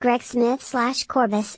Greg Smith/Corbis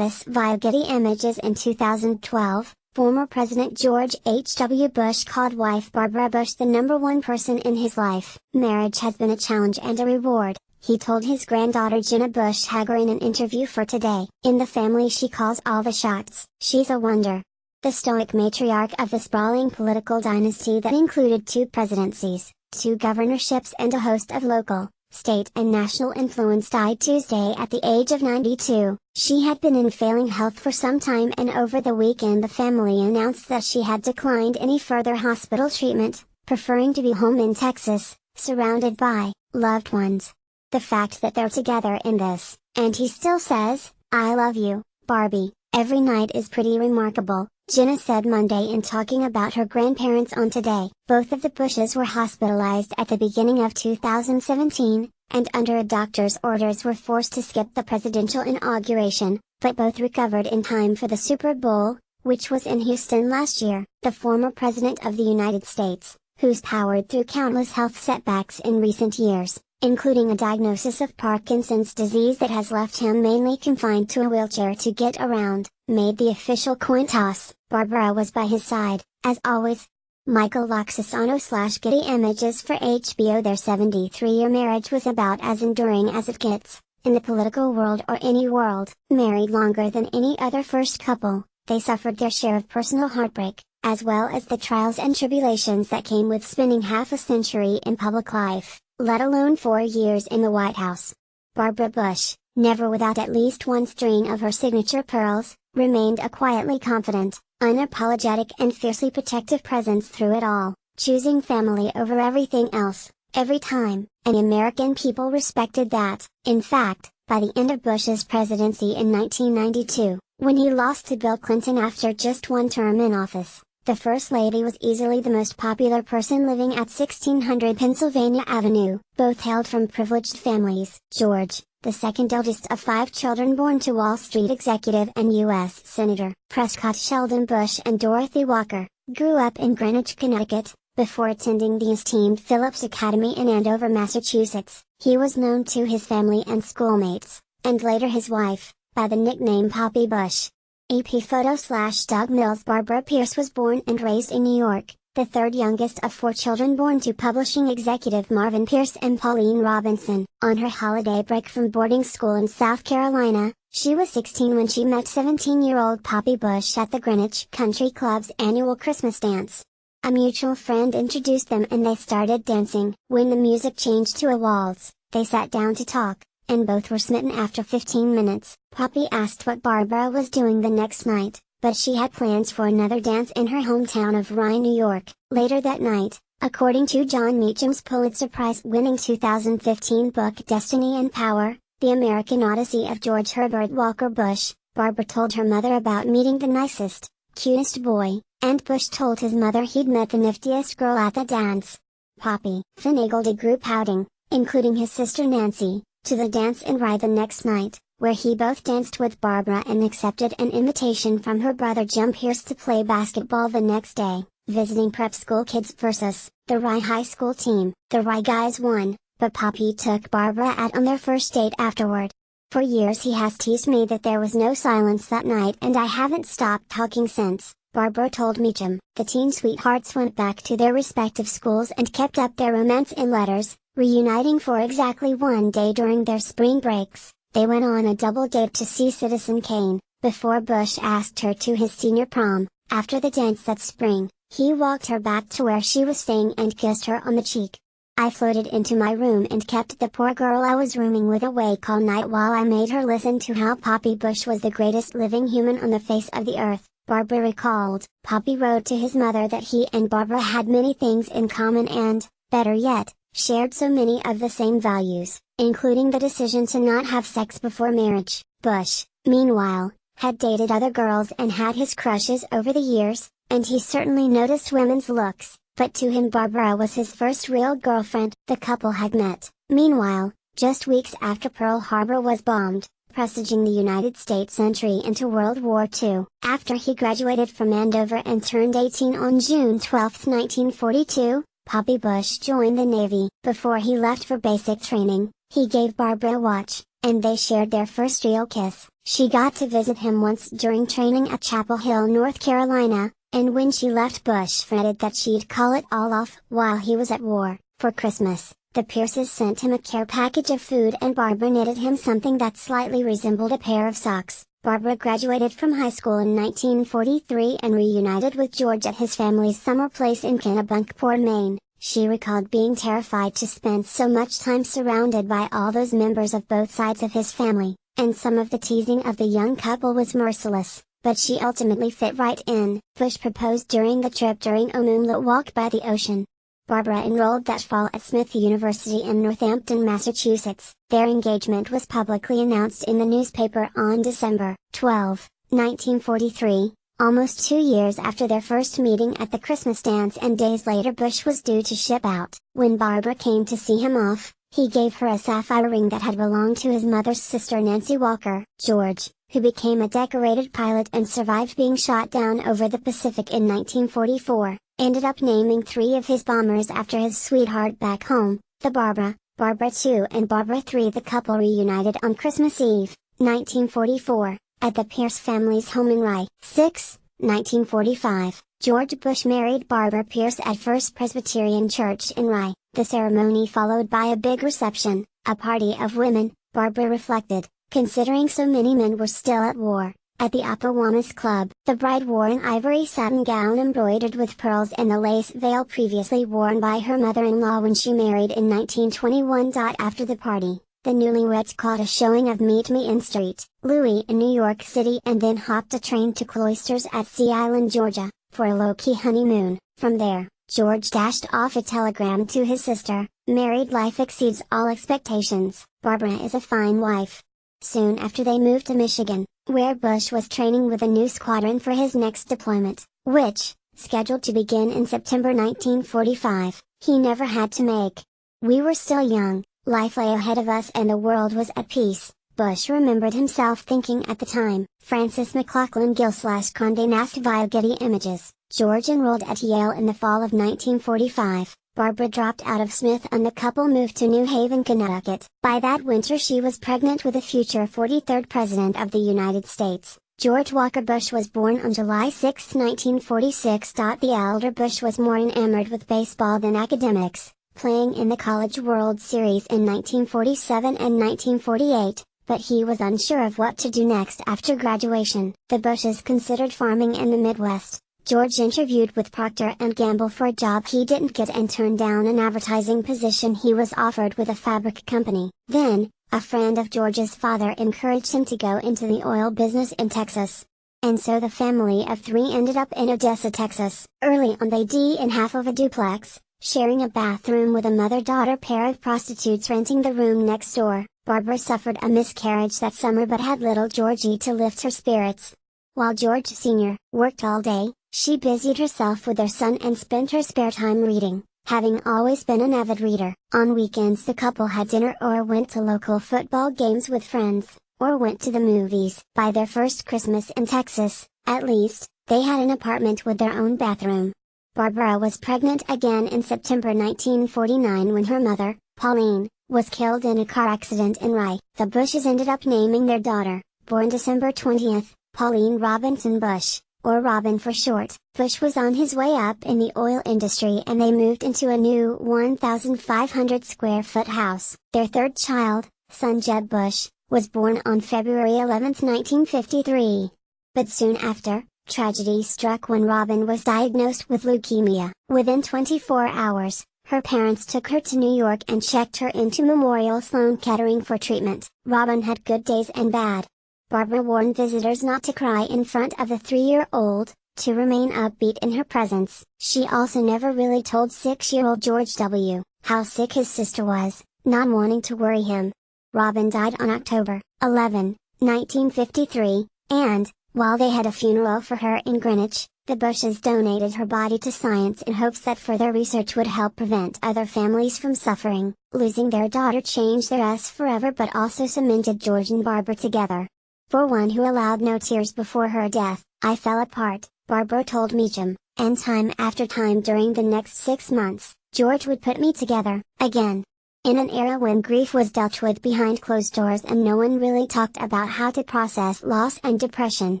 via Getty Images. In 2012, former President George H.W. Bush called wife Barbara Bush the #1 person in his life. Marriage has been a challenge and a reward, he told his granddaughter Jenna Bush Hager in an interview for Today. In the family she calls all the shots. She's a wonder. The stoic matriarch of the sprawling political dynasty that included 2 presidencies, 2 governorships and a host of local, state and national influence died Tuesday at the age of 92. She had been in failing health for some time, and over the weekend the family announced that she had declined any further hospital treatment, preferring to be home in Texas, surrounded by loved ones. The fact that they're together in this, and he still says, "I love you, Barbie, every night is pretty remarkable," Jenna said Monday in talking about her grandparents on Today. Both of the Bushes were hospitalized at the beginning of 2017, and under a doctor's orders were forced to skip the presidential inauguration, but both recovered in time for the Super Bowl, which was in Houston last year. The former President of the United States, who's powered through countless health setbacks in recent years, including a diagnosis of Parkinson's disease that has left him mainly confined to a wheelchair to get around, made the official coin toss. Barbara was by his side, as always. Michael Loxosano/Getty Images for HBO. Their 73-year marriage was about as enduring as it gets, in the political world or any world. Married longer than any other first couple, they suffered their share of personal heartbreak, as well as the trials and tribulations that came with spending half a century in public life, let alone 4 years in the White House. Barbara Bush, never without at least one string of her signature pearls, remained a quietly confident, unapologetic and fiercely protective presence through it all, choosing family over everything else, every time, and American people respected that. In fact, by the end of Bush's presidency in 1992, when he lost to Bill Clinton after just one term in office, the First Lady was easily the most popular person living at 1600 Pennsylvania Avenue. Both hailed from privileged families. George, the second eldest of 5 children born to Wall Street executive and U.S. Senator Prescott Sheldon Bush and Dorothy Walker, grew up in Greenwich, Connecticut, before attending the esteemed Phillips Academy in Andover, Massachusetts. He was known to his family and schoolmates, and later his wife, by the nickname Poppy Bush. AP Photo/Doug Mills. Barbara Pierce was born and raised in New York, the 3rd youngest of 4 children born to publishing executive Marvin Pierce and Pauline Robinson. On her holiday break from boarding school in South Carolina, she was 16 when she met 17-year-old Poppy Bush at the Greenwich Country Club's annual Christmas dance. A mutual friend introduced them and they started dancing. When the music changed to a waltz, they sat down to talk, and both were smitten after 15 minutes. Poppy asked what Barbara was doing the next night, but she had plans for another dance in her hometown of Rye, New York. Later that night, according to John Meacham's Pulitzer Prize-winning 2015 book Destiny and Power, The American Odyssey of George Herbert Walker Bush, Barbara told her mother about meeting the nicest, cutest boy, and Bush told his mother he'd met the niftiest girl at the dance. Poppy finagled a group outing, including his sister Nancy, to the dance in Rye the next night, where he both danced with Barbara and accepted an invitation from her brother Jim Pierce to play basketball the next day, visiting prep school kids versus the Rye High School team. The Rye guys won, but Poppy took Barbara out on their first date afterward. "For years he has teased me that there was no silence that night and I haven't stopped talking since," Barbara told Meacham. The teen sweethearts went back to their respective schools and kept up their romance in letters, reuniting for exactly 1 day during their spring breaks. They went on a double date to see Citizen Kane, before Bush asked her to his senior prom. After the dance that spring, he walked her back to where she was staying and kissed her on the cheek. "I floated into my room and kept the poor girl I was rooming with awake all night while I made her listen to how Poppy Bush was the greatest living human on the face of the earth," Barbara recalled. Poppy wrote to his mother that he and Barbara had many things in common and, better yet, shared so many of the same values, including the decision to not have sex before marriage. Bush, meanwhile, had dated other girls and had his crushes over the years, and he certainly noticed women's looks, but to him Barbara was his first real girlfriend. The couple had met, meanwhile, just weeks after Pearl Harbor was bombed, presaging the United States' entry into World War II. After he graduated from Andover and turned 18 on June 12, 1942, Poppy Bush joined the Navy. Before he left for basic training, he gave Barbara a watch, and they shared their first real kiss. She got to visit him once during training at Chapel Hill, North Carolina, and when she left Bush fretted that she'd call it all off while he was at war. For Christmas, the Pierces sent him a care package of food and Barbara knitted him something that slightly resembled a pair of socks. Barbara graduated from high school in 1943 and reunited with George at his family's summer place in Kennebunkport, Maine. She recalled being terrified to spend so much time surrounded by all those members of both sides of his family, and some of the teasing of the young couple was merciless, but she ultimately fit right in. Bush proposed during the trip during a moonlit walk by the ocean. Barbara enrolled that fall at Smith University in Northampton, Massachusetts. Their engagement was publicly announced in the newspaper on December 12, 1943, almost 2 years after their first meeting at the Christmas dance, and days later Bush was due to ship out. When Barbara came to see him off, he gave her a sapphire ring that had belonged to his mother's sister Nancy Walker. George, who became a decorated pilot and survived being shot down over the Pacific in 1944, ended up naming 3 of his bombers after his sweetheart back home, the Barbara, Barbara II and Barbara III. The couple reunited on Christmas Eve, 1944, at the Pierce family's home in Rye. 6, 1945, George Bush married Barbara Pierce at First Presbyterian Church in Rye. The ceremony followed by a big reception, a party of women, Barbara reflected, considering so many men were still at war. At the Appomattox Club, the bride wore an ivory satin gown embroidered with pearls and the lace veil previously worn by her mother-in-law when she married in 1921. After the party, the newlyweds caught a showing of Meet Me in St. Louis in New York City and then hopped a train to Cloisters at Sea Island, Georgia, for a low-key honeymoon. From there, George dashed off a telegram to his sister, "Married life exceeds all expectations. Barbara is a fine wife." Soon after they moved to Michigan, where Bush was training with a new squadron for his next deployment, which, scheduled to begin in September 1945, he never had to make. "We were still young, life lay ahead of us and the world was at peace," Bush remembered himself thinking at the time. Francis McLaughlin Gill/Condé Nast via Getty Images. George enrolled at Yale in the fall of 1945. Barbara dropped out of Smith and the couple moved to New Haven, Connecticut. By that winter she was pregnant with the future 43rd President of the United States. George Walker Bush was born on July 6, 1946. The elder Bush was more enamored with baseball than academics, playing in the College World Series in 1947 and 1948, but he was unsure of what to do next after graduation. The Bushes considered farming in the Midwest. George interviewed with Procter & Gamble for a job he didn't get and turned down an advertising position he was offered with a fabric company. Then, a friend of George's father encouraged him to go into the oil business in Texas. And so the family of 3 ended up in Odessa, Texas. Early on they lived in half of a duplex, sharing a bathroom with a mother-daughter pair of prostitutes renting the room next door. Barbara suffered a miscarriage that summer but had little Georgie to lift her spirits. While George Sr. worked all day, she busied herself with their son and spent her spare time reading, having always been an avid reader. On weekends the couple had dinner or went to local football games with friends, or went to the movies. By their first Christmas in Texas, at least, they had an apartment with their own bathroom. Barbara was pregnant again in September 1949 when her mother, Pauline, was killed in a car accident in Rye. The Bushes ended up naming their daughter, born December 20, Pauline Robinson Bush, or Robin for short. Bush was on his way up in the oil industry and they moved into a new 1,500 square foot house. Their third child, son Jeb Bush, was born on February 11, 1953. But soon after, tragedy struck when Robin was diagnosed with leukemia. Within 24 hours, her parents took her to New York and checked her into Memorial Sloan Kettering for treatment. Robin had good days and bad. Barbara warned visitors not to cry in front of the 3-year-old, to remain upbeat in her presence. She also never really told 6-year-old George W. how sick his sister was, not wanting to worry him. Robin died on October 11, 1953, and, while they had a funeral for her in Greenwich, the Bushes donated her body to science in hopes that further research would help prevent other families from suffering. Losing their daughter changed their us forever but also cemented George and Barbara together. For one who allowed no tears before her death, "I fell apart," Barbara told Meacham, and time after time during the next 6 months, George would put me together, again. In an era when grief was dealt with behind closed doors and no one really talked about how to process loss and depression,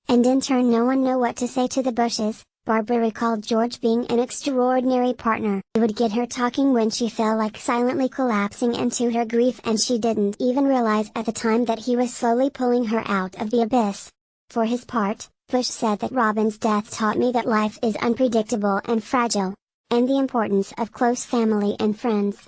and in turn no one knew what to say to the Bushes, Barbara recalled George being an extraordinary partner. He would get her talking when she felt like silently collapsing into her grief, and she didn't even realize at the time that he was slowly pulling her out of the abyss. For his part, Bush said that Robin's death taught me that life is unpredictable and fragile, and the importance of close family and friends.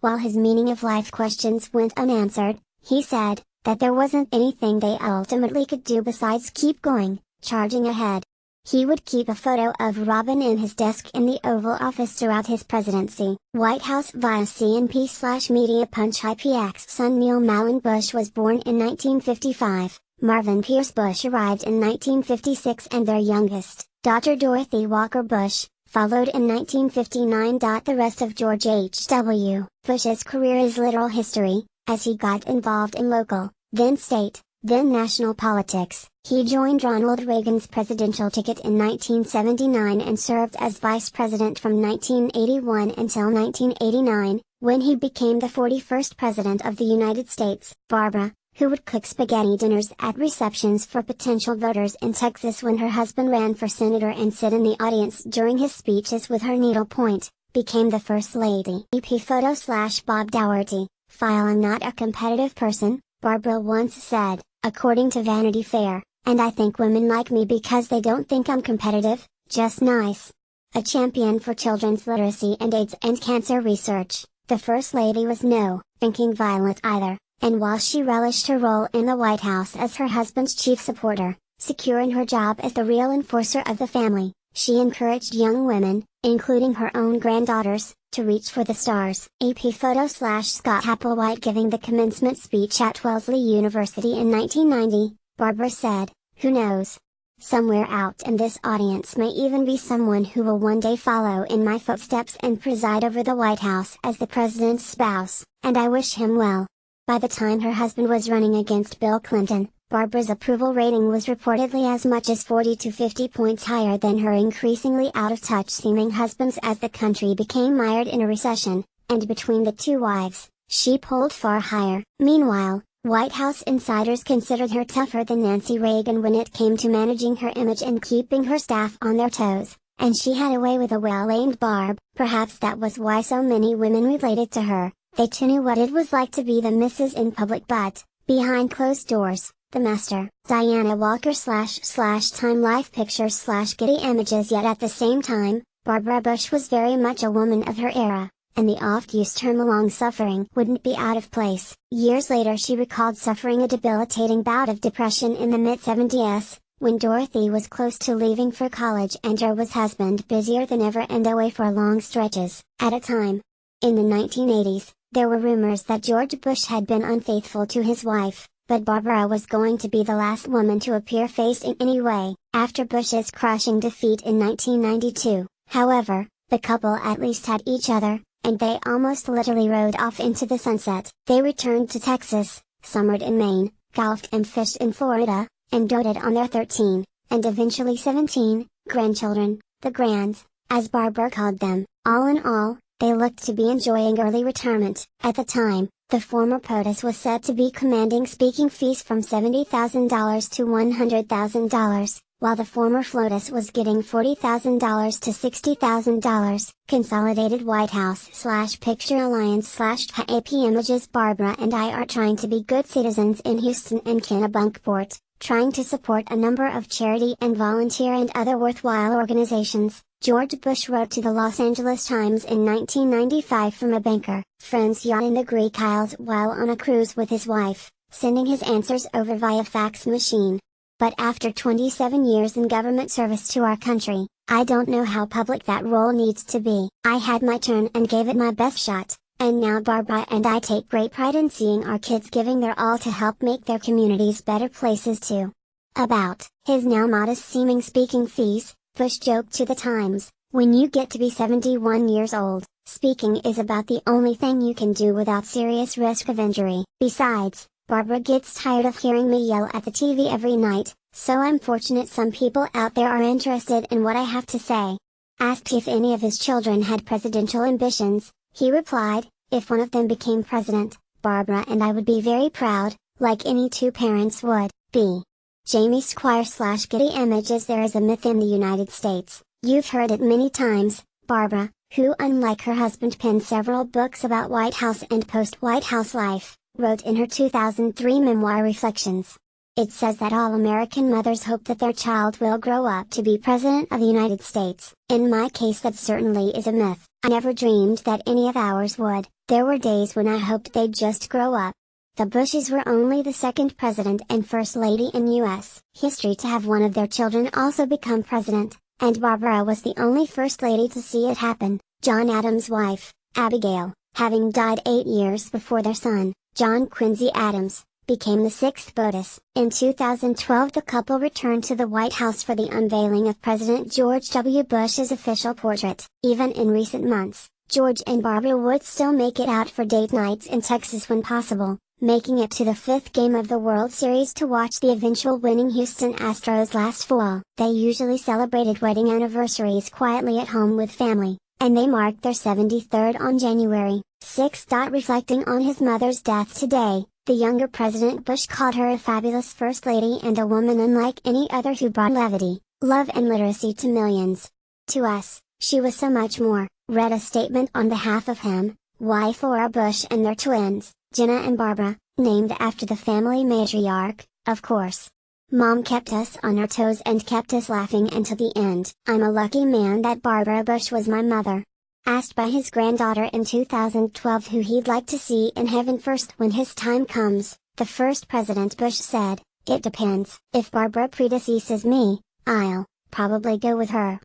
While his meaning of life questions went unanswered, he said that there wasn't anything they ultimately could do besides keep going, charging ahead. He would keep a photo of Robin in his desk in the Oval Office throughout his presidency. White House via CNP/Media Punch. IPX son Neil Mallon Bush was born in 1955, Marvin Pierce Bush arrived in 1956, and their youngest, daughter Dorothy Walker Bush, followed in 1959. The rest of George H.W. Bush's career is literal history, as he got involved in local, then state, then national politics. He joined Ronald Reagan's presidential ticket in 1979 and served as vice president from 1981 until 1989, when he became the 41st president of the United States. Barbara, who would cook spaghetti dinners at receptions for potential voters in Texas when her husband ran for senator and sit in the audience during his speeches with her needlepoint, became the First Lady. EP photo/Bob Dougherty. File I'm not a competitive person, Barbara once said, according to Vanity Fair, and I think women like me because they don't think I'm competitive, just nice. A champion for children's literacy and AIDS and cancer research, the First Lady was no thinking violet either, and while she relished her role in the White House as her husband's chief supporter, secure in her job as the real enforcer of the family, she encouraged young women, including her own granddaughters, to reach for the stars. AP photo/Scott Applewhite giving the commencement speech at Wellesley University in 1990, Barbara said, "Who knows? Somewhere out in this audience may even be someone who will one day follow in my footsteps and preside over the White House as the president's spouse, and I wish him well." By the time her husband was running against Bill Clinton, Barbara's approval rating was reportedly as much as 40 to 50 points higher than her increasingly out-of-touch seeming husband's as the country became mired in a recession, and between the two wives, she polled far higher. Meanwhile, White House insiders considered her tougher than Nancy Reagan when it came to managing her image and keeping her staff on their toes, and she had a way with a well-aimed barb. Perhaps that was why so many women related to her. They too knew what it was like to be the missus in public, but, behind closed doors, the master. Diana Walker /Time Life Pictures /Getty Images. Yet at the same time, Barbara Bush was very much a woman of her era, and the oft-used term long-suffering wouldn't be out of place. Years later she recalled suffering a debilitating bout of depression in the mid-70s, when Dorothy was close to leaving for college and her husband busier than ever and away for long stretches at a time. In the 1980s, there were rumors that George Bush had been unfaithful to his wife, but Barbara was going to be the last woman to appear faced in any way. After Bush's crushing defeat in 1992, however, the couple at least had each other, and they almost literally rode off into the sunset. They returned to Texas, summered in Maine, golfed and fished in Florida, and doted on their 13, and eventually 17, grandchildren, the Grands, as Barbara called them. All in all, they looked to be enjoying early retirement. At the time, the former POTUS was said to be commanding speaking fees from $70,000 to $100,000, while the former FLOTUS was getting $40,000 to $60,000. Consolidated White House/Picture Alliance/AP Images. Barbara and I are trying to be good citizens in Houston and Kennebunkport, trying to support a number of charity and volunteer and other worthwhile organizations, George Bush wrote to the Los Angeles Times in 1995 from a banker friend's yacht in the Greek Isles while on a cruise with his wife, sending his answers over via fax machine. But after 27 years in government service to our country, I don't know how public that role needs to be. I had my turn and gave it my best shot, and now Barbara and I take great pride in seeing our kids giving their all to help make their communities better places too. About his now modest-seeming speaking fees, Bush joked to the Times, "When you get to be 71 years old, speaking is about the only thing you can do without serious risk of injury. Besides, Barbara gets tired of hearing me yell at the TV every night, so I'm fortunate some people out there are interested in what I have to say." Asked if any of his children had presidential ambitions, he replied, If one of them became president, Barbara and I would be very proud, like any two parents would be. Jamie Squire/Getty Images. There is a myth in the United States, you've heard it many times. Barbara, who unlike her husband penned several books about White House and post-White House life, wrote in her 2003 memoir Reflections. It says that all American mothers hope that their child will grow up to be President of the United States. In my case, that certainly is a myth. I never dreamed that any of ours would. There were days when I hoped they'd just grow up. The Bushes were only the second president and first lady in U.S. history to have one of their children also become president, and Barbara was the only first lady to see it happen. John Adams' wife, Abigail, having died 8 years before their son, John Quincy Adams, became the sixth POTUS. In 2012, the couple returned to the White House for the unveiling of President George W. Bush's official portrait. Even in recent months, George and Barbara would still make it out for date nights in Texas when possible, making it to the fifth game of the World Series to watch the eventual winning Houston Astros last fall. They usually celebrated wedding anniversaries quietly at home with family, and they marked their 73rd on January 6. Reflecting on his mother's death today, the younger President Bush called her a fabulous first lady and a woman unlike any other who brought levity, love and literacy to millions. To us, she was so much more, read a statement on behalf of him, wife Laura Bush and their twins, Jenna and Barbara, named after the family matriarch, of course. Mom kept us on our toes and kept us laughing until the end. I'm a lucky man that Barbara Bush was my mother. Asked by his granddaughter in 2012 who he'd like to see in heaven first when his time comes, the first President Bush said, "It depends. If Barbara predeceases me, I'll probably go with her."